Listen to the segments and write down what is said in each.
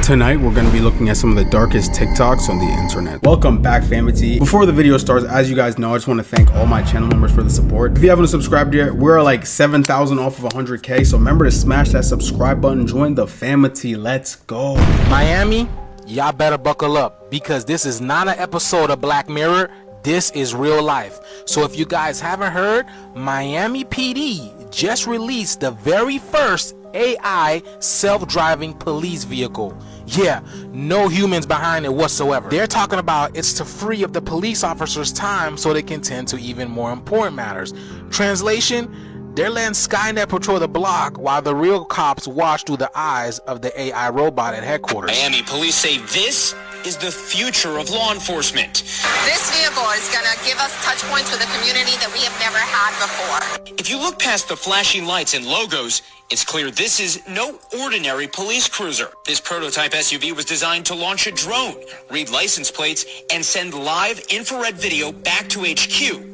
Tonight we're going to be looking at some of the darkest TikToks on the internet. Welcome back, family. Before the video starts, as you guys know, I just want to thank all my channel members for the support. If you haven't subscribed yet, we're like 7,000 off of 100K, so remember to smash that subscribe button, join the family. Let's go. Miami, y'all better buckle up because this is not an episode of Black Mirror. This is real life. So if you guys haven't heard, Miami PD just released the very first AI self-driving police vehicle. Yeah, no humans behind it whatsoever. They're talking about it's to free up the police officers' time so they can tend to even more important matters. Translation, they're letting Skynet patrol the block while the real cops watch through the eyes of the AI robot at headquarters. Miami police say this is the future of law enforcement. This vehicle is going to give us touch points with the community that we have never had before. If you look past the flashing lights and logos, it's clear this is no ordinary police cruiser. This prototype SUV was designed to launch a drone, read license plates, and send live infrared video back to HQ.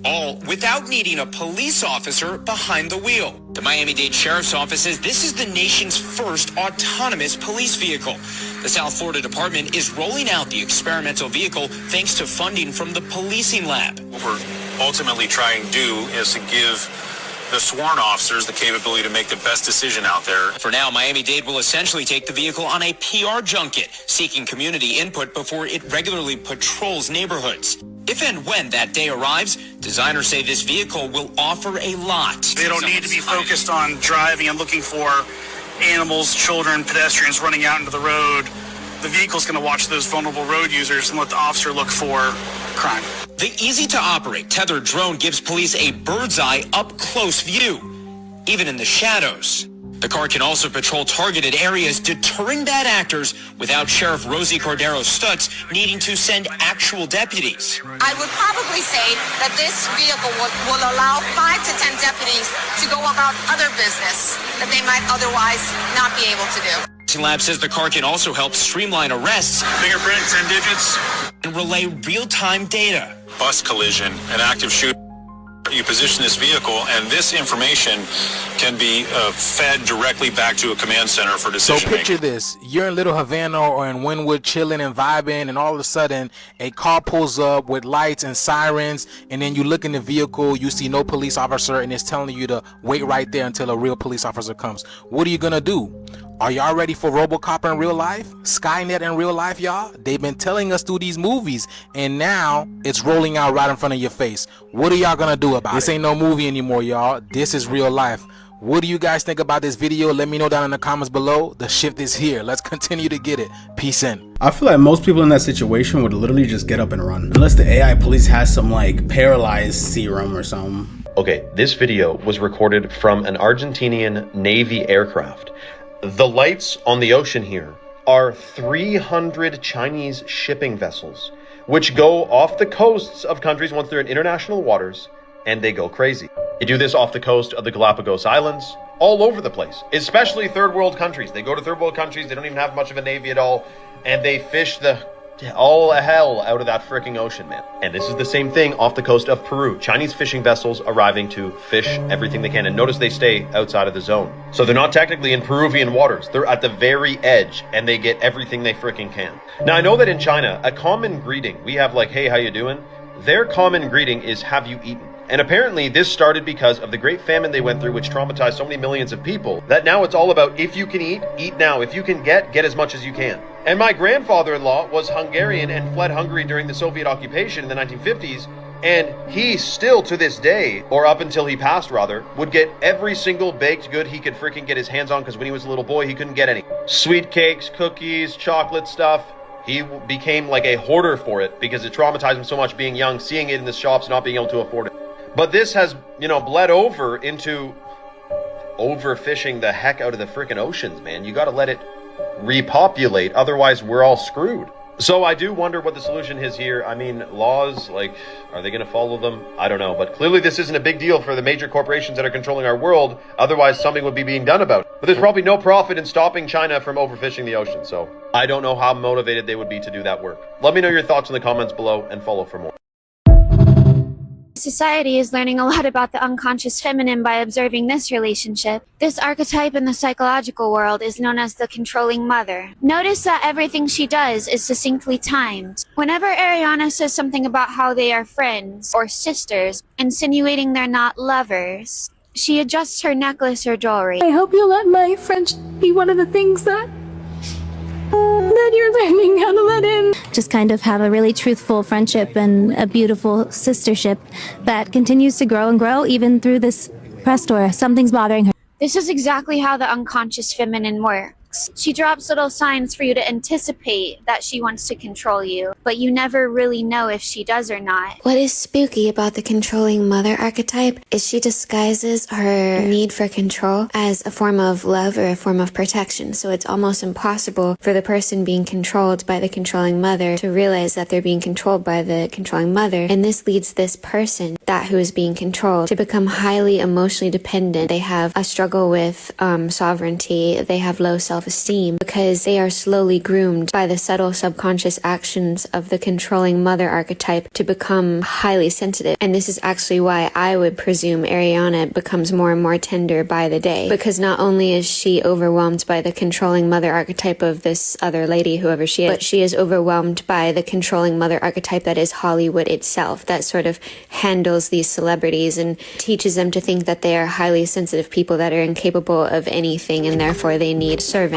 All without needing a police officer behind the wheel. The Miami-Dade Sheriff's Office says this is the nation's first autonomous police vehicle. The South Florida Department is rolling out the experimental vehicle thanks to funding from the policing lab. What we're ultimately trying to do is to give the sworn officers the capability to make the best decision out there. For now, Miami-Dade will essentially take the vehicle on a PR junket, seeking community input before it regularly patrols neighborhoods. If and when that day arrives, designers say this vehicle will offer a lot. They don't need to be focused on driving and looking for animals, children, pedestrians running out into the road. The vehicle's going to watch those vulnerable road users and let the officer look for crime. The easy-to-operate tethered drone gives police a bird's-eye, up-close view, even in the shadows. The car can also patrol targeted areas, deterring bad actors without Sheriff Rosie Cordero-Stutz needing to send actual deputies. I would probably say that this vehicle will allow 5 to 10 deputies to go about other business that they might otherwise not be able to do. Lab says the car can also help streamline arrests, Fingerprint, 10 digits, and relay real-time data. Bus collision, an active shooter. You position this vehicle, and this information can be fed directly back to a command center for decision So picture this, you're in Little Havana or in Wynwood chilling and vibing, and all of a sudden a car pulls up with lights and sirens, and then you look in the vehicle, you see no police officer, and it's telling you to wait right there until a real police officer comes. What are you gonna do? Are y'all ready for RoboCop in real life? Skynet in real life, y'all? They've been telling us through these movies, and now it's rolling out right in front of your face. What are y'all gonna do about it? This ain't no movie anymore, y'all. This is real life. What do you guys think about this video? Let me know down in the comments below. The shift is here. Let's continue to get it. Peace in. I feel like most people in that situation would literally just get up and run. Unless the AI police has some like paralyzed serum or something. Okay, this video was recorded from an Argentinian Navy aircraft. The lights on the ocean here are 300 Chinese shipping vessels, which go off the coasts of countries once they're in international waters, and they go crazy. They do this off the coast of the Galapagos Islands, all over the place, especially third world countries. They go to third world countries, they don't even have much of a navy at all, and they fish all hell out of that freaking ocean, man. And this is the same thing off the coast of Peru. Chinese fishing vessels arriving to fish everything they can. And notice they stay outside of the zone. So they're not technically in Peruvian waters. They're at the very edge and they get everything they freaking can. Now, I know that in China, a common greeting, we have like, hey, how you doing? Their common greeting is, have you eaten? And apparently this started because of the great famine they went through, which traumatized so many millions of people, that now it's all about, if you can eat now. If you can get as much as you can. And my grandfather-in-law was Hungarian and fled Hungary during the Soviet occupation in the 1950s. And he still to this day, or up until he passed rather, would get every single baked good he could freaking get his hands on, because when he was a little boy, he couldn't get any. Sweet cakes, cookies, chocolate stuff. He became like a hoarder for it because it traumatized him so much being young, seeing it in the shops, not being able to afford it. But this has, bled over into overfishing the heck out of the freaking oceans, man. You got to let it repopulate, otherwise we're all screwed. So I do wonder what the solution is here. I mean, laws, like, are they going to follow them? I don't know. But clearly this isn't a big deal for the major corporations that are controlling our world. Otherwise, something would be being done about it. But there's probably no profit in stopping China from overfishing the ocean. So I don't know how motivated they would be to do that work. Let me know your thoughts in the comments below and follow for more. Society is learning a lot about the unconscious feminine by observing this relationship. This archetype in the psychological world is known as the controlling mother. Notice that everything she does is succinctly timed. Whenever Ariana says something about how they are friends or sisters, insinuating they're not lovers, she adjusts her necklace or jewelry. I hope you let my friendship be one of the things that you're learning how to let in. Just kind of have a really truthful friendship and a beautiful sistership that continues to grow and grow even through this press tour. Something's bothering her. This is exactly how the unconscious feminine works. She drops little signs for you to anticipate that she wants to control you, but you never really know if she does or not. What is spooky about the controlling mother archetype is she disguises her need for control as a form of love or a form of protection. So it's almost impossible for the person being controlled by the controlling mother to realize that they're being controlled by the controlling mother. And this leads this person, that who is being controlled, to become highly emotionally dependent. They have a struggle with sovereignty. They have low self-esteem because they are slowly groomed by the subtle subconscious actions of the controlling mother archetype to become highly sensitive. And this is actually why I would presume Ariana becomes more and more tender by the day, because not only is she overwhelmed by the controlling mother archetype of this other lady, whoever she is, but she is overwhelmed by the controlling mother archetype that is Hollywood itself, that sort of handles these celebrities and teaches them to think that they are highly sensitive people that are incapable of anything, and therefore they need servants,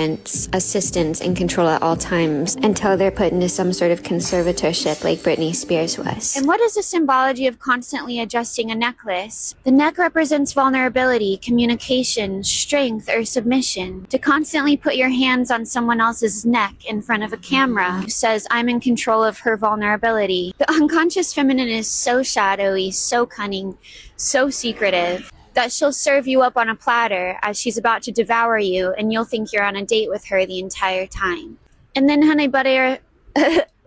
assistants, and control at all times until they're put into some sort of conservatorship like Britney Spears was. And what is the symbology of constantly adjusting a necklace? The neck represents vulnerability, communication, strength, or submission. To constantly put your hands on someone else's neck in front of a camera says, I'm in control of her vulnerability. The unconscious feminine is so shadowy, so cunning, so secretive, that she'll serve you up on a platter as she's about to devour you, and you'll think you're on a date with her the entire time. And then, honey butter,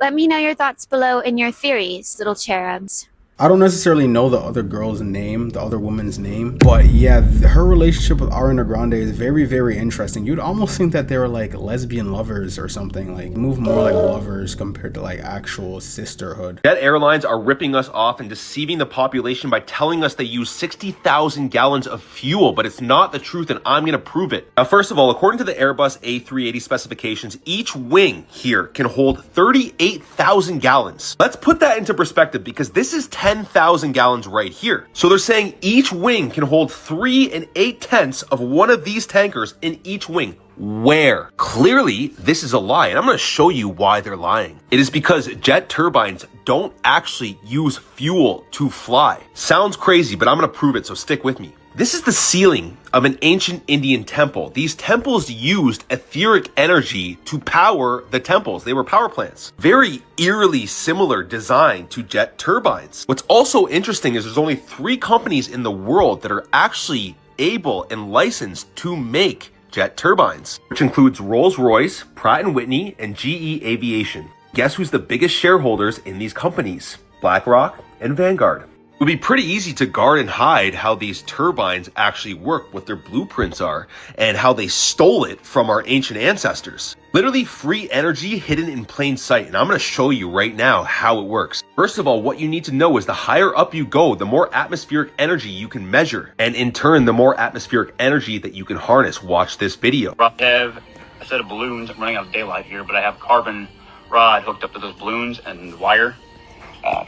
let me know your thoughts below and your theories, little cherubs. I don't necessarily know the other girl's name, the other woman's name, but yeah, her relationship with Ariana Grande is very, very interesting. You'd almost think that they were like lesbian lovers or something, like move more like lovers compared to like actual sisterhood. Jet airlines are ripping us off and deceiving the population by telling us they use 60,000 gallons of fuel, but it's not the truth, and I'm going to prove it. Now, first of all, according to the Airbus A380 specifications, each wing here can hold 38,000 gallons. Let's put that into perspective, because this is 10,000 gallons right here. So they're saying each wing can hold 3 8/10 of one of these tankers in each wing. Where? Clearly, this is a lie, and I'm going to show you why they're lying. It is because jet turbines don't actually use fuel to fly. Sounds crazy, but I'm going to prove it, so stick with me. This is the ceiling of an ancient Indian temple. These temples used etheric energy to power the temples. They were power plants. Very eerily similar design to jet turbines. What's also interesting is there's only 3 companies in the world that are actually able and licensed to make jet turbines, which includes Rolls-Royce, Pratt & Whitney, and GE Aviation. Guess who's the biggest shareholders in these companies? BlackRock and Vanguard. It would be pretty easy to guard and hide how these turbines actually work, what their blueprints are, and how they stole it from our ancient ancestors. Literally free energy hidden in plain sight, and I'm going to show you right now how it works. First of all, what you need to know is the higher up you go, the more atmospheric energy you can measure, and in turn, the more atmospheric energy that you can harness. Watch this video. I have a set of balloons. I'm running out of daylight here, but I have carbon rod hooked up to those balloons and wire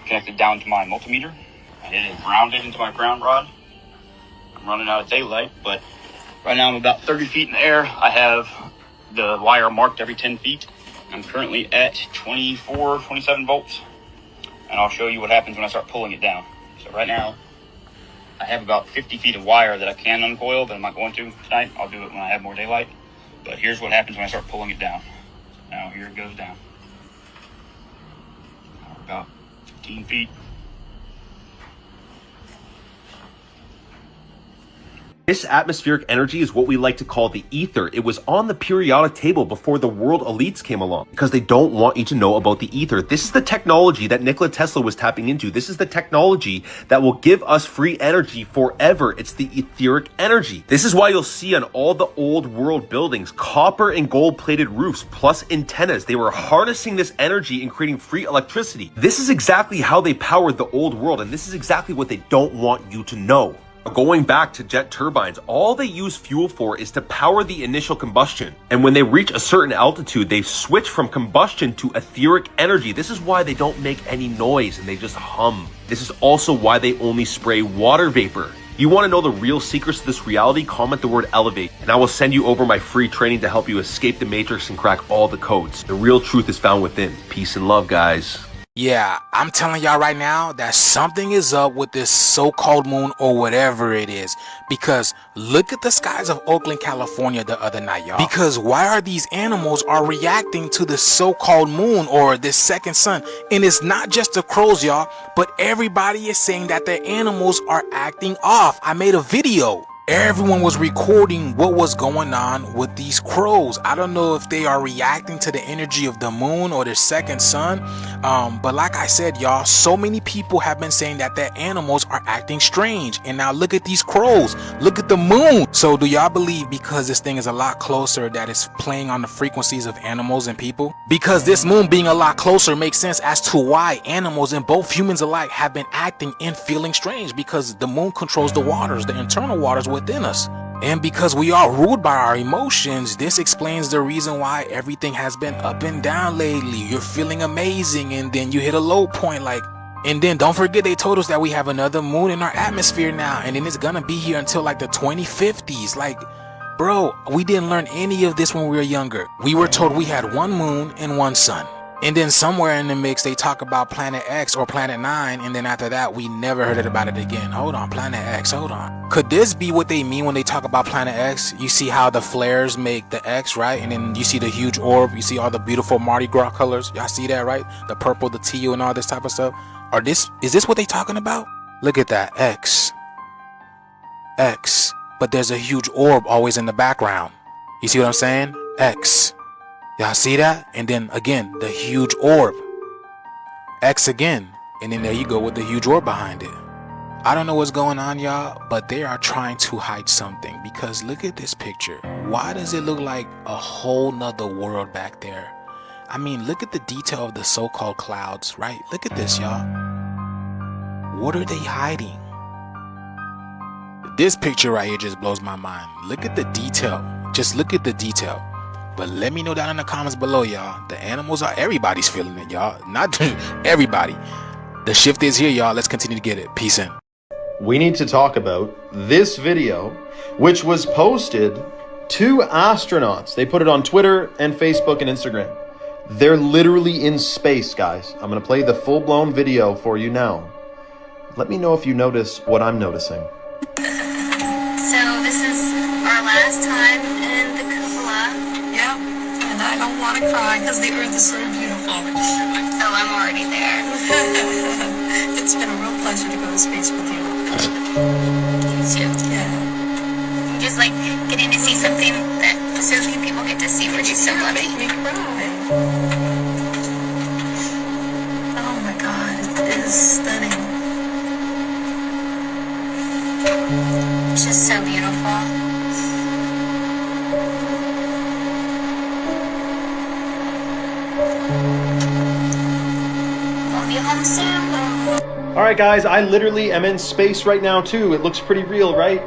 connected down to my multimeter. It is grounded into my ground rod. I'm running out of daylight, but right now I'm about 30 feet in the air. I have the wire marked every 10 feet. I'm currently at 24, 27 volts, and I'll show you what happens when I start pulling it down. So right now, I have about 50 feet of wire that I can uncoil, but I'm not going to tonight. I'll do it when I have more daylight. But here's what happens when I start pulling it down. Now here it goes down. Now we're about 15 feet. This atmospheric energy is what we like to call the ether. It was on the periodic table before the world elites came along because they don't want you to know about the ether. This is the technology that Nikola Tesla was tapping into. This is the technology that will give us free energy forever. It's the etheric energy. This is why you'll see on all the old world buildings, copper and gold plated roofs plus antennas. They were harnessing this energy and creating free electricity. This is exactly how they powered the old world, and this is exactly what they don't want you to know. Going back to jet turbines, all they use fuel for is to power the initial combustion. And when they reach a certain altitude, they switch from combustion to etheric energy. This is why they don't make any noise and they just hum. This is also why they only spray water vapor. You want to know the real secrets to this reality? Comment the word elevate, and I will send you over my free training to help you escape the matrix and crack all the codes. The real truth is found within. Peace and love, guys. Yeah, I'm telling y'all right now that something is up with this so-called moon or whatever it is. Because look at the skies of Oakland, California the other night, y'all. Because why are these animals are reacting to the so-called moon or this second sun? And it's not just the crows, y'all, but everybody is saying that the animals are acting off. I made a video. Everyone was recording what was going on with these crows. I don't know if they are reacting to the energy of the moon or the second sun. But like I said, y'all, so many people have been saying that the animals are acting strange. And now look at these crows. Look at the moon. So do y'all believe because this thing is a lot closer that it's playing on the frequencies of animals and people? Because this moon being a lot closer makes sense as to why animals and both humans alike have been acting and feeling strange, because the moon controls the waters, the internal waters within us. And because we are ruled by our emotions, this explains the reason why everything has been up and down lately. You're feeling amazing and then you hit a low point, like, and then don't forget they told us that we have another moon in our atmosphere now, and then it's gonna be here until like the 2050s. Like, bro, we didn't learn any of this when we were younger. We were told we had one moon and one sun. And then somewhere in the mix, they talk about Planet X or Planet 9, and then after that, we never heard about it again. Hold on, Planet X, hold on. Could this be what they mean when they talk about Planet X? You see how the flares make the X, right? And then you see the huge orb, you see all the beautiful Mardi Gras colors. Y'all see that, right? The purple, the teal, and all this type of stuff. Is this what they talking about? Look at that, X. X. But there's a huge orb always in the background. You see what I'm saying? X. Y'all see that? And then again, the huge orb. X again. And then there you go with the huge orb behind it. I don't know what's going on, y'all, but they are trying to hide something, because look at this picture. Why does it look like a whole nother world back there? I mean, look at the detail of the so-called clouds, right? Look at this, y'all. What are they hiding? This picture right here just blows my mind. Look at the detail. Just look at the detail. But let me know down in the comments below, y'all. The animals are, everybody's feeling it, y'all. Not everybody. The shift is here, y'all. Let's continue to get it. Peace in. We need to talk about this video, which was posted to astronauts. They put it on Twitter and Facebook and Instagram. They're literally in space, guys. I'm going to play the full-blown video for you now. Let me know if you notice what I'm noticing. So this is our last time in the cupola. Yep, and I don't want to cry because the Earth is so beautiful. Oh, I'm already there. It's been a real pleasure to go to space with you. You too. Yeah. Just like getting to see something that so few people get to see, which is so lovely. Make me cry. Oh my God, it is stunning. It's just so beautiful. We'll be home soon. All right, guys, I literally am in space right now, too. It looks pretty real, right?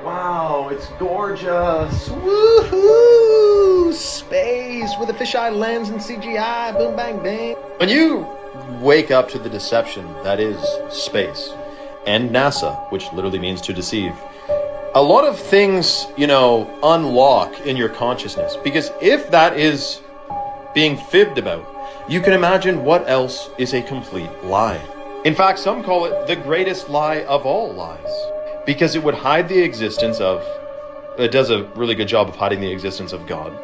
Wow, it's gorgeous. Woohoo! Space with a fisheye lens and CGI. Boom, bang, bang. When you wake up to the deception that is space and NASA, which literally means to deceive, a lot of things, you know, unlock in your consciousness. Because if that is being fibbed about, you can imagine what else is a complete lie. In fact, some call it the greatest lie of all lies, because it would hide the existence of, it does a really good job of hiding the existence of God,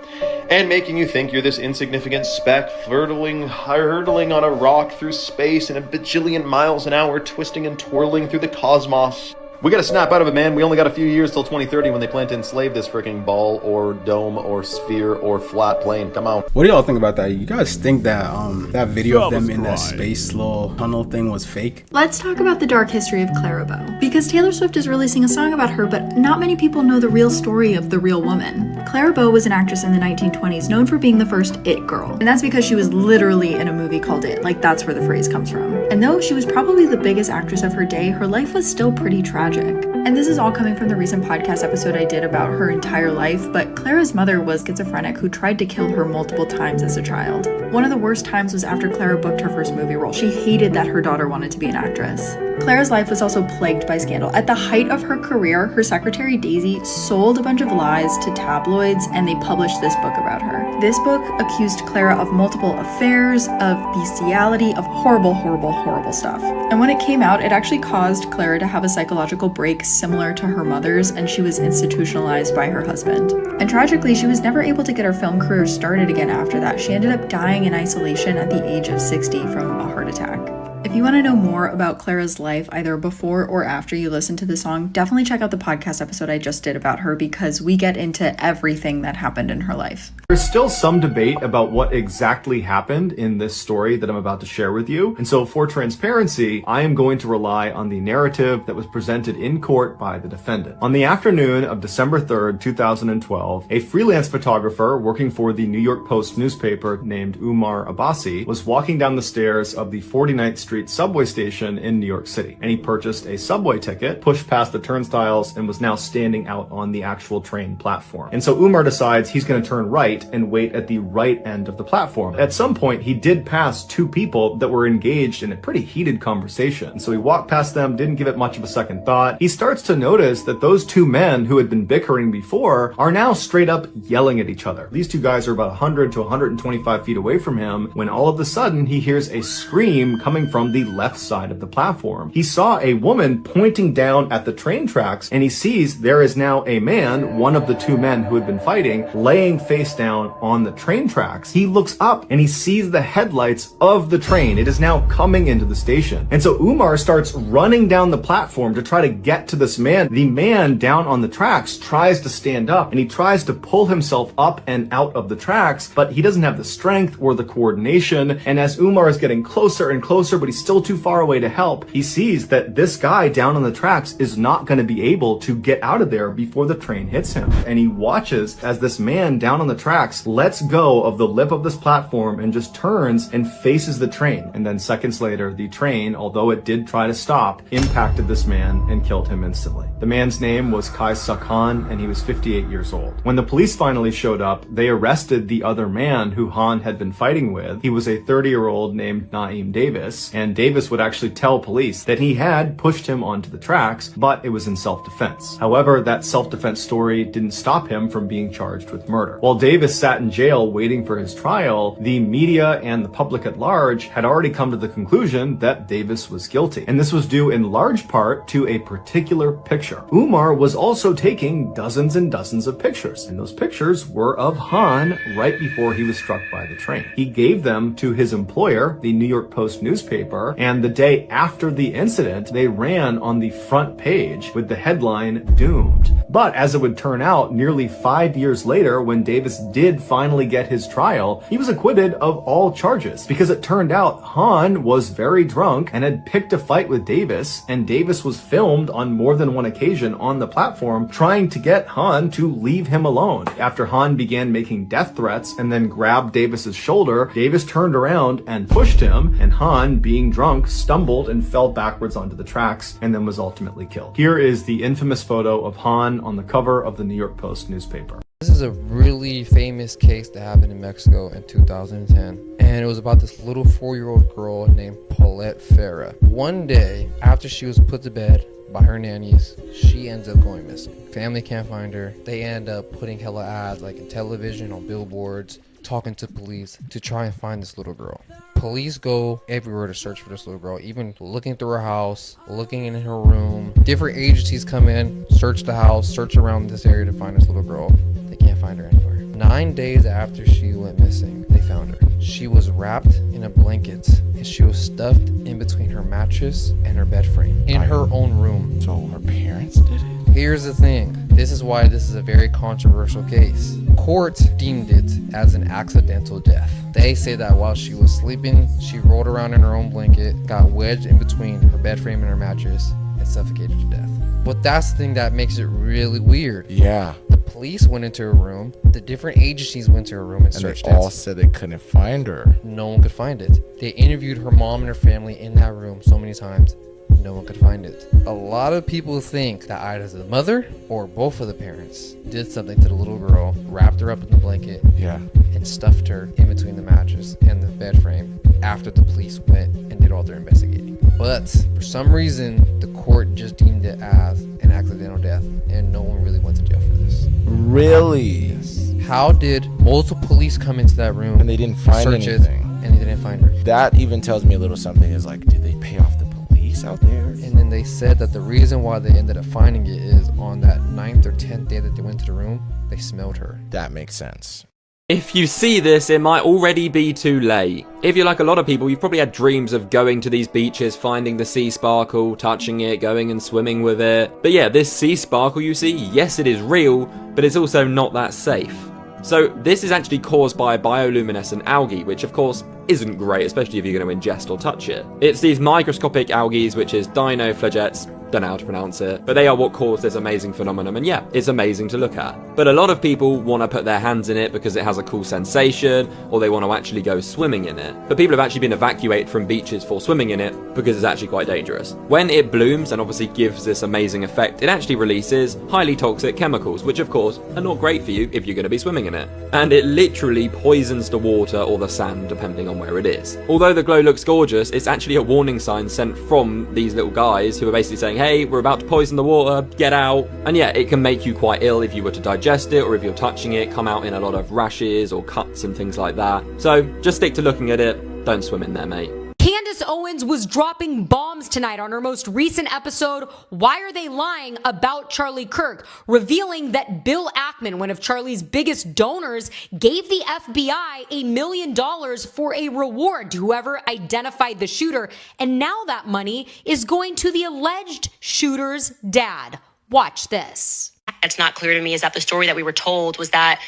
and making you think you're this insignificant speck hurtling on a rock through space in a bajillion miles an hour, twisting and twirling through the cosmos. We gotta snap out of it, man. We only got a few years till 2030 when they plan to enslave this freaking ball or dome or sphere or flat plane. Come on. What do y'all think about that? You guys think that that video of them in that space little tunnel thing was fake? Let's talk about the dark history of Clara Bow. Because Taylor Swift is releasing a song about her, but not many people know the real story of the real woman. Clara Bow was an actress in the 1920s known for being the first it girl. And that's because she was literally in a movie called It. Like, that's where the phrase comes from. And though she was probably the biggest actress of her day, her life was still pretty tragic. And this is all coming from the recent podcast episode I did about her entire life, but Clara's mother was schizophrenic who tried to kill her multiple times as a child. One of the worst times was after Clara booked her first movie role. She hated that her daughter wanted to be an actress. Clara's life was also plagued by scandal. At the height of her career, her secretary Daisy sold a bunch of lies to tabloids and they published this book about her. This book accused Clara of multiple affairs, of bestiality, of horrible, horrible, horrible stuff. And when it came out, it actually caused Clara to have a psychological break similar to her mother's, and she was institutionalized by her husband. And tragically, she was never able to get her film career started again after that. She ended up dying in isolation at the age of 60 from a heart attack. If you want to know more about Clara's life, either before or after you listen to the song, definitely check out the podcast episode I just did about her because we get into everything that happened in her life. There's still some debate about what exactly happened in this story that I'm about to share with you. And so for transparency, I am going to rely on the narrative that was presented in court by the defendant. On the afternoon of December 3rd, 2012, a freelance photographer working for the New York Post newspaper named Umar Abbasi was walking down the stairs of the 49th Street subway station in New York City. And he purchased a subway ticket, pushed past the turnstiles, and was now standing out on the actual train platform. And so Umar decides he's going to turn right and wait at the right end of the platform. At some point, he did pass two people that were engaged in a pretty heated conversation. And so he walked past them, didn't give it much of a second thought. He starts to notice that those two men who had been bickering before are now straight up yelling at each other. These two guys are about 100 to 125 feet away from him when all of a sudden he hears a scream coming from the left side of the platform. He saw a woman pointing down at the train tracks, and he sees there is now a man, one of the two men who had been fighting, laying face down on the train tracks. He looks up and he sees the headlights of the train. It is now coming into the station. And so Umar starts running down the platform to try to get to this man. The man down on the tracks tries to stand up and he tries to pull himself up and out of the tracks, but he doesn't have the strength or the coordination. And as Umar is getting closer and closer, but he's still too far away to help, he sees that this guy down on the tracks is not going to be able to get out of there before the train hits him. And he watches as this man down on the tracks lets go of the lip of this platform and just turns and faces the train. And then seconds later, the train, although it did try to stop, impacted this man and killed him instantly. The man's name was Kai Suk-han, and he was 58 years old. When the police finally showed up, they arrested the other man who Han had been fighting with. He was a 30-year-old named Naeem Davis, and Davis would actually tell police that he had pushed him onto the tracks, but it was in self-defense. However, that self-defense story didn't stop him from being charged with murder. While Davis sat in jail waiting for his trial, the media and the public at large had already come to the conclusion that Davis was guilty. And this was due in large part to a particular picture. Umar was also taking dozens and dozens of pictures, and those pictures were of Han right before he was struck by the train. He gave them to his employer, the New York Post newspaper, and the day after the incident, they ran on the front page with the headline, "Doomed." But as it would turn out, nearly 5 years later, when Davis did finally get his trial, he was acquitted of all charges because it turned out Han was very drunk and had picked a fight with Davis, and Davis was filmed on more than one occasion on the platform trying to get Han to leave him alone. After Han began making death threats and then grabbed Davis's shoulder, Davis turned around and pushed him, and Han, being drunk, stumbled and fell backwards onto the tracks and then was ultimately killed. Here is the infamous photo of Han on the cover of the New York Post newspaper. This is a really famous case that happened in Mexico in 2010, and it was about this little 4-year-old girl named Paulette Farah. One day, after she was put to bed by her nannies, she ends up going missing. Family can't find her. They end up putting hella ads like in television, on billboards, talking to police to try and find this little girl. Police go everywhere to search for this little girl, even looking through her house, looking in her room. Different agencies come in, search the house, search around this area to find this little girl. They can't find her anywhere. 9 days after she went missing, they found her. She was wrapped in a blanket and she was stuffed in between her mattress and her bed frame in her own room. So her parents did it? Here's the thing. This is why this is a very controversial case. Court deemed it as an accidental death. They say that while she was sleeping, she rolled around in her own blanket, got wedged in between her bed frame and her mattress, and suffocated to death. But that's the thing that makes it really weird. Yeah. The police went into her room, the different agencies went to her room and searched it. And they all said they couldn't find her. No one could find it. They interviewed her mom and her family in that room so many times. No one could find it. A lot of people think that either the mother or both of the parents did something to the little girl, wrapped her up in the blanket, and stuffed her in between the mattress and the bed frame after the police went and did all their investigating. But for some reason, the court just deemed it as an accidental death, and no one really went to jail for this. Really? Yes. How did multiple police come into that room and they didn't find anything? And they didn't find her. That even tells me a little something. Is like, did they pay off the police out there? And then they said that the reason why they ended up finding it is on that 9th or 10th day that they went to the room, they smelled her. That makes sense. If you see this, it might already be too late. If you're like a lot of people, you've probably had dreams of going to these beaches, finding the sea sparkle, touching it, going and swimming with it. But yeah, this sea sparkle you see, yes, it is real, but it's also not that safe. So this is actually caused by bioluminescent algae, which of course isn't great, especially if you're going to ingest or touch it. It's these microscopic algae, which is dinoflagellates, don't know how to pronounce it, but they are what cause this amazing phenomenon, and yeah, it's amazing to look at. But a lot of people want to put their hands in it because it has a cool sensation, or they want to actually go swimming in it. But people have actually been evacuated from beaches for swimming in it because it's actually quite dangerous. When it blooms and obviously gives this amazing effect, it actually releases highly toxic chemicals, which of course are not great for you if you're going to be swimming in it. And it literally poisons the water or the sand, depending on where it is. Although the glow looks gorgeous, it's actually a warning sign sent from these little guys who are basically saying, hey, we're about to poison the water, get out. And yeah, it can make you quite ill if you were to digest it, or if you're touching it, come out in a lot of rashes or cuts and things like that. So just stick to looking at it, don't swim in there, mate. Candace Owens was dropping bombs tonight on her most recent episode, Why Are They Lying About Charlie Kirk, revealing that Bill Ackman, one of Charlie's biggest donors, gave the FBI $1 million for a reward to whoever identified the shooter, and now that money is going to the alleged shooter's dad. Watch this. It's not clear to me is that the story that we were told was that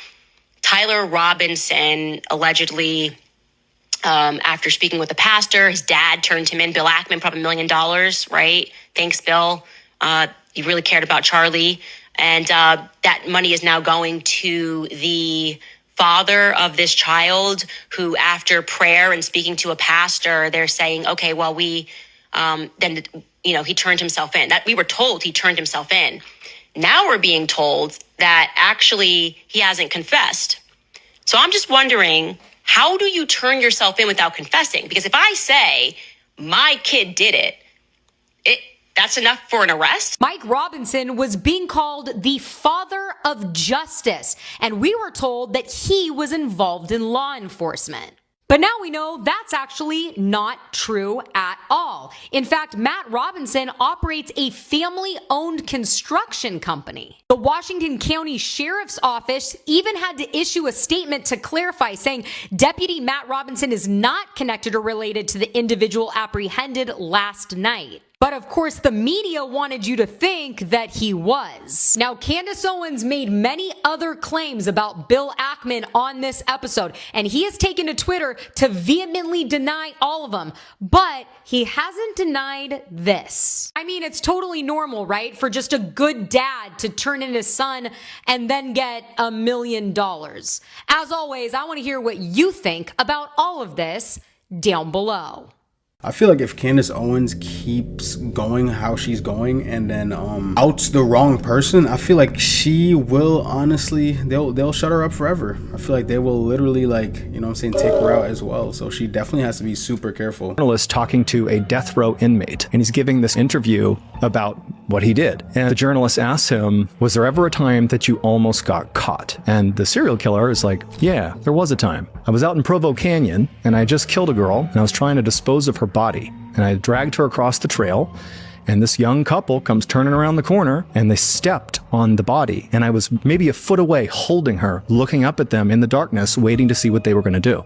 Tyler Robinson allegedly, after speaking with the pastor, his dad turned him in. Bill Ackman, probably $1 million, right? Thanks, Bill. He really cared about Charlie. And that money is now going to the father of this child who, after prayer and speaking to a pastor, they're saying, okay, well, he turned himself in. That we were told he turned himself in. Now we're being told that actually he hasn't confessed. So I'm just wondering, how do you turn yourself in without confessing? Because if I say my kid did it, that's enough for an arrest? Mike Robinson was being called the father of justice, and we were told that he was involved in law enforcement. But now we know that's actually not true at all. In fact, Matt Robinson operates a family-owned construction company. The Washington County Sheriff's Office even had to issue a statement to clarify, saying Deputy Matt Robinson is not connected or related to the individual apprehended last night. But of course, the media wanted you to think that he was. Now, Candace Owens made many other claims about Bill Ackman on this episode, and he has taken to Twitter to vehemently deny all of them. But he hasn't denied this. I mean, it's totally normal, right? For just a good dad to turn in his son and then get $1 million. As always, I want to hear what you think about all of this down below. I feel like if Candace Owens keeps going how she's going and then outs the wrong person, I feel like she will honestly, they'll shut her up forever. I feel like they will literally, like, you know what I'm saying, take her out as well. So she definitely has to be super careful. Journalist talking to a death row inmate, and he's giving this interview about what he did. And the journalist asks him, was there ever a time that you almost got caught? And the serial killer is like, yeah, there was a time. I was out in Provo Canyon and I just killed a girl and I was trying to dispose of her body. And I dragged her across the trail And this young couple comes turning around the corner and they stepped on the body. And I was maybe a foot away holding her, looking up at them in the darkness, waiting to see what they were going to do.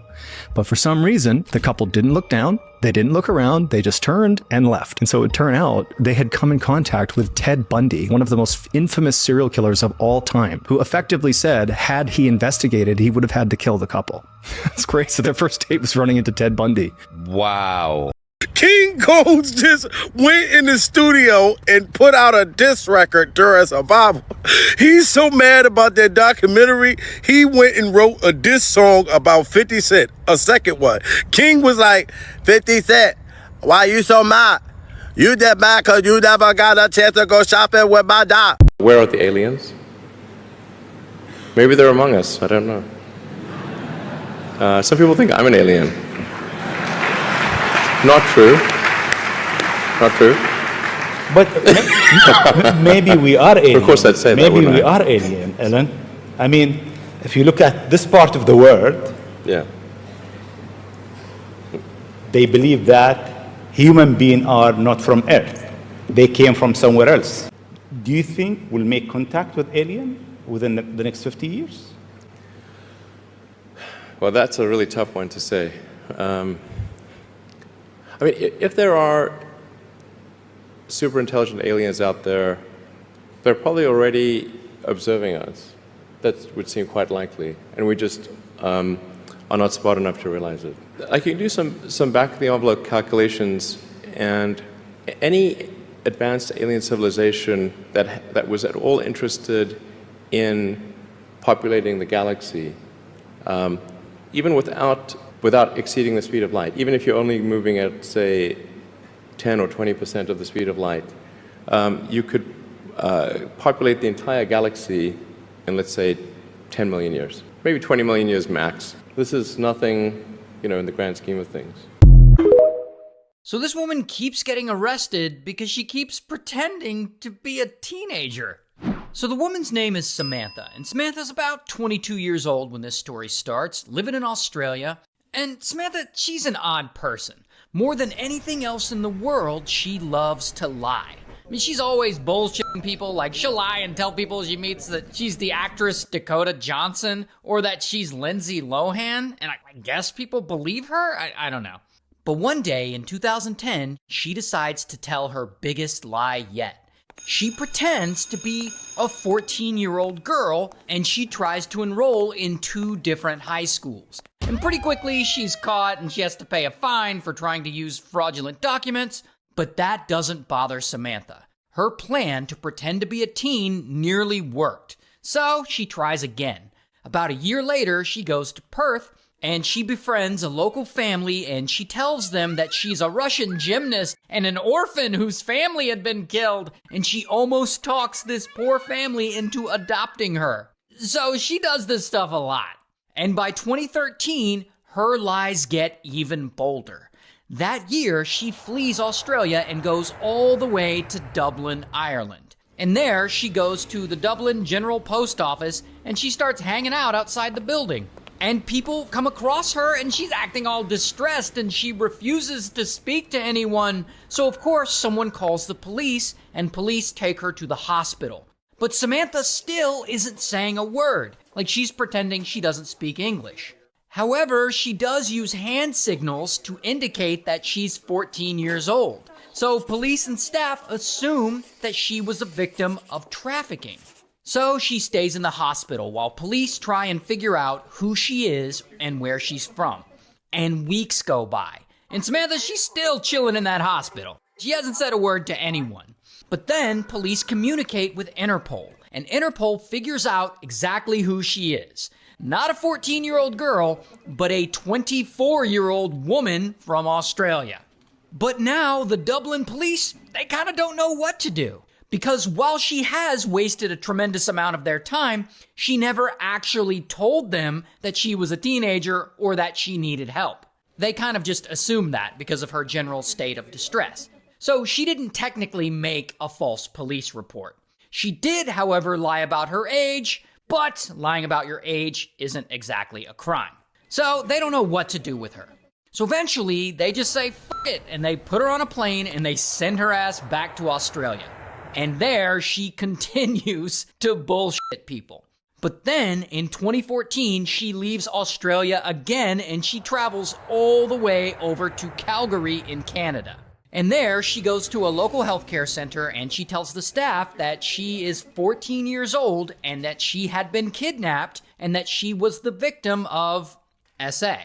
But for some reason, the couple didn't look down. They didn't look around. They just turned and left. And so it turned out they had come in contact with Ted Bundy, one of the most infamous serial killers of all time, who effectively said, had he investigated, he would have had to kill the couple. It's great. So their first date was running into Ted Bundy. Wow. King Coles just went in the studio and put out a diss record during Survival. He's so mad about that documentary, he went and wrote a diss song about 50 Cent, a second one. King was like, 50 Cent, why you so mad? You that mad because you never got a chance to go shopping with my dog. Where are the aliens? Maybe they're among us, I don't know. Some people think I'm an alien. Not true. Not true. But maybe we are alien. Of course I'd say that, maybe wouldn't we I? are alien, Ellen. I mean, if you look at this part of the world, Yeah. they believe that human beings are not from Earth. They came from somewhere else. Do you think we'll make contact with alien within the next 50 years? Well, that's a really tough one to say. I mean, if there are super intelligent aliens out there, they're probably already observing us. That would seem quite likely, and we just are not smart enough to realize it. I can do some back-of-the-envelope calculations, and any advanced alien civilization that was at all interested in populating the galaxy, even without exceeding the speed of light, even if you're only moving at, say, 10 or 20% of the speed of light, you could populate the entire galaxy in, let's say, 10 million years, maybe 20 million years max. This is nothing, in the grand scheme of things. So this woman keeps getting arrested because she keeps pretending to be a teenager. So the woman's name is Samantha, and Samantha's about 22 years old when this story starts, living in Australia. And Samantha, she's an odd person. More than anything else in the world, she loves to lie. I mean, she's always bullshitting people, like she'll lie and tell people she meets that she's the actress Dakota Johnson, or that she's Lindsay Lohan, and I guess people believe her? I don't know. But one day in 2010, she decides to tell her biggest lie yet. She pretends to be a 14-year-old girl, and she tries to enroll in 2 different high schools. And pretty quickly, she's caught and she has to pay a fine for trying to use fraudulent documents, but that doesn't bother Samantha. Her plan to pretend to be a teen nearly worked, so she tries again. About a year later, she goes to Perth, and she befriends a local family, and she tells them that she's a Russian gymnast and an orphan whose family had been killed, and she almost talks this poor family into adopting her. So she does this stuff a lot. And by 2013, her lies get even bolder. That year, she flees Australia and goes all the way to Dublin, Ireland. And there, she goes to the Dublin General Post Office, and she starts hanging out outside the building. And people come across her, and she's acting all distressed, and she refuses to speak to anyone. So of course, someone calls the police, and police take her to the hospital. But Samantha still isn't saying a word, like she's pretending she doesn't speak English. However, she does use hand signals to indicate that she's 14 years old. So police and staff assume that she was a victim of trafficking. So she stays in the hospital while police try and figure out who she is and where she's from. And weeks go by. And Samantha, she's still chilling in that hospital. She hasn't said a word to anyone. But then police communicate with Interpol. And Interpol figures out exactly who she is. Not a 14-year-old girl, but a 24-year-old woman from Australia. But now the Dublin police, they kind of don't know what to do. Because while she has wasted a tremendous amount of their time, she never actually told them that she was a teenager or that she needed help. They kind of just assumed that because of her general state of distress. So she didn't technically make a false police report. She did, however, lie about her age, but lying about your age isn't exactly a crime. So they don't know what to do with her. So eventually, they just say, F it, and they put her on a plane and they send her ass back to Australia. And there, she continues to bullshit people. But then, in 2014, she leaves Australia again and she travels all the way over to Calgary in Canada. And there, she goes to a local healthcare center and she tells the staff that she is 14 years old and that she had been kidnapped and that she was the victim of SA.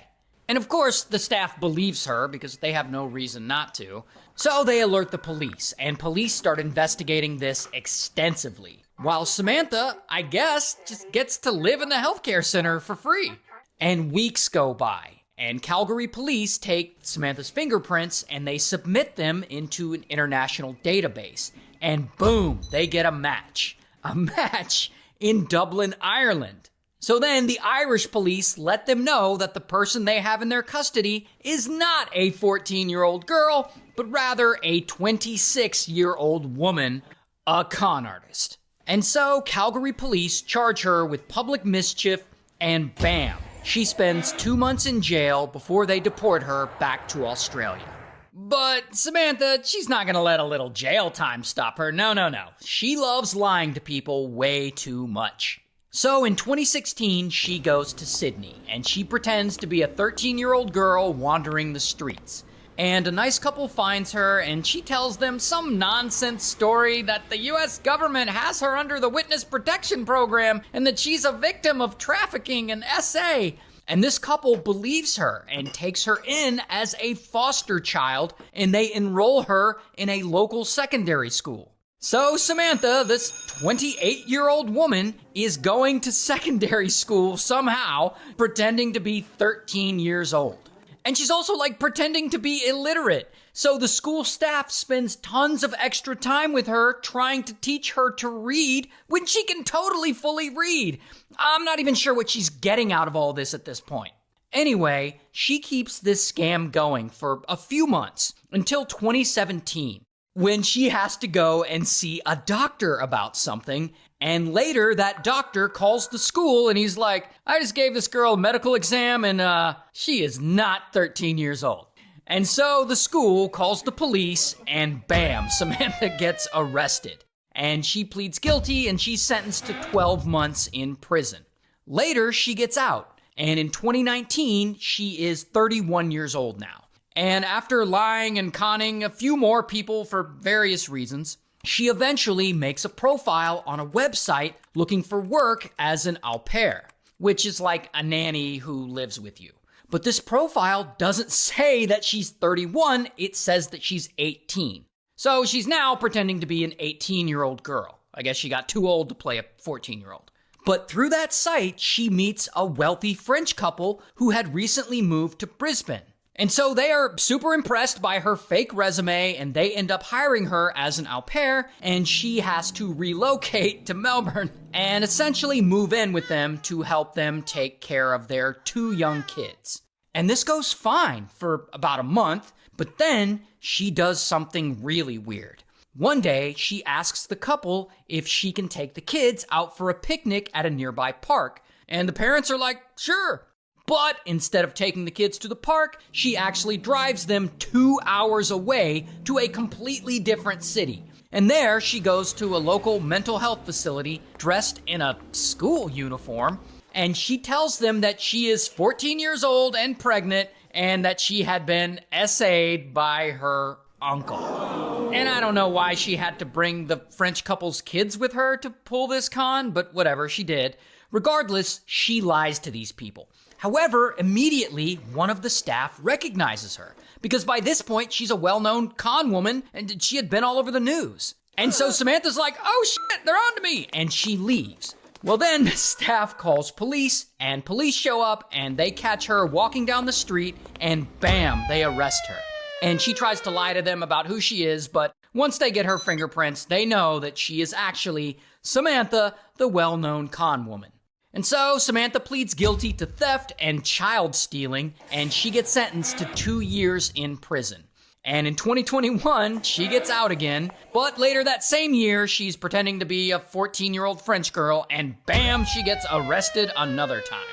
And of course, the staff believes her because they have no reason not to. So they alert the police, and police start investigating this extensively. While Samantha, I guess, just gets to live in the healthcare center for free. And weeks go by, and Calgary police take Samantha's fingerprints and they submit them into an international database. And boom, they get a match. A match in Dublin, Ireland. So then the Irish police let them know that the person they have in their custody is not a 14-year-old girl, but rather a 26-year-old woman, a con artist. And so Calgary police charge her with public mischief, and bam, she spends 2 months in jail before they deport her back to Australia. But Samantha, she's not gonna let a little jail time stop her. No. She loves lying to people way too much. So in 2016, she goes to Sydney, and she pretends to be a 13-year-old girl wandering the streets. And a nice couple finds her, and she tells them some nonsense story that the US government has her under the Witness Protection Program, and that she's a victim of trafficking and SA. And this couple believes her and takes her in as a foster child, and they enroll her in a local secondary school. So Samantha, this 28-year-old woman, is going to secondary school somehow, pretending to be 13 years old. And she's also pretending to be illiterate. So the school staff spends tons of extra time with her trying to teach her to read when she can totally fully read. I'm not even sure what she's getting out of all this at this point. Anyway, she keeps this scam going for a few months until 2017. When she has to go and see a doctor about something, and later that doctor calls the school and he's like, I just gave this girl a medical exam and she is not 13 years old. And so the school calls the police and bam, Samantha gets arrested. And she pleads guilty and she's sentenced to 12 months in prison. Later, she gets out, and in 2019, she is 31 years old now. And after lying and conning a few more people for various reasons, she eventually makes a profile on a website looking for work as an au pair, which is like a nanny who lives with you. But this profile doesn't say that she's 31, it says that she's 18. So she's now pretending to be an 18-year-old girl. I guess she got too old to play a 14-year-old. But through that site, she meets a wealthy French couple who had recently moved to Brisbane. And so they are super impressed by her fake resume, and they end up hiring her as an au pair, and she has to relocate to Melbourne and essentially move in with them to help them take care of their 2 young kids. And this goes fine for about a month, but then she does something really weird. One day, she asks the couple if she can take the kids out for a picnic at a nearby park, and the parents are like, sure. But instead of taking the kids to the park, she actually drives them 2 hours away to a completely different city. And there she goes to a local mental health facility dressed in a school uniform, and she tells them that she is 14 years old and pregnant and that she had been SA'd by her uncle. And I don't know why she had to bring the French couple's kids with her to pull this con, but whatever, she did. Regardless, she lies to these people. However, immediately, one of the staff recognizes her, because by this point, she's a well-known con woman, and she had been all over the news. And so Samantha's like, oh shit, they're on to me, and she leaves. Well then, the staff calls police, and police show up, and they catch her walking down the street, and bam, they arrest her. And she tries to lie to them about who she is, but once they get her fingerprints, they know that she is actually Samantha, the well-known con woman. And so Samantha pleads guilty to theft and child stealing, and she gets sentenced to 2 years in prison. And in 2021, she gets out again, but later that same year, she's pretending to be a 14-year-old French girl, and bam, she gets arrested another time.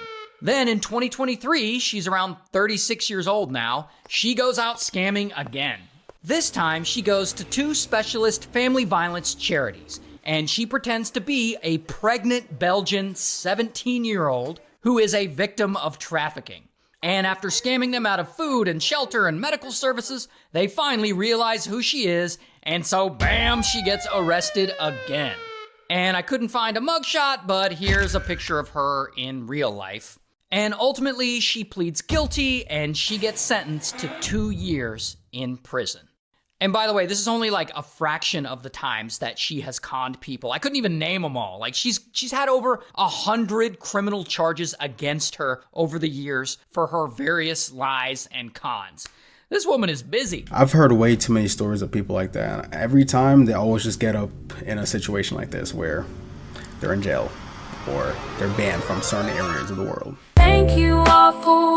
Then in 2023, she's around 36 years old now, she goes out scamming again. This time, she goes to 2 specialist family violence charities, and she pretends to be a pregnant Belgian 17-year-old who is a victim of trafficking. And after scamming them out of food and shelter and medical services, they finally realize who she is, and so bam, she gets arrested again. And I couldn't find a mugshot, but here's a picture of her in real life. And ultimately, she pleads guilty, and she gets sentenced to 2 years in prison. And by the way, this is only like a fraction of the times that she has conned people. I couldn't even name them all. Like she's had over 100 criminal charges against her over the years for her various lies and cons. This woman is busy. I've heard way too many stories of people like that. Every time they always just get up in a situation like this where they're in jail or they're banned from certain areas of the world. Thank you all for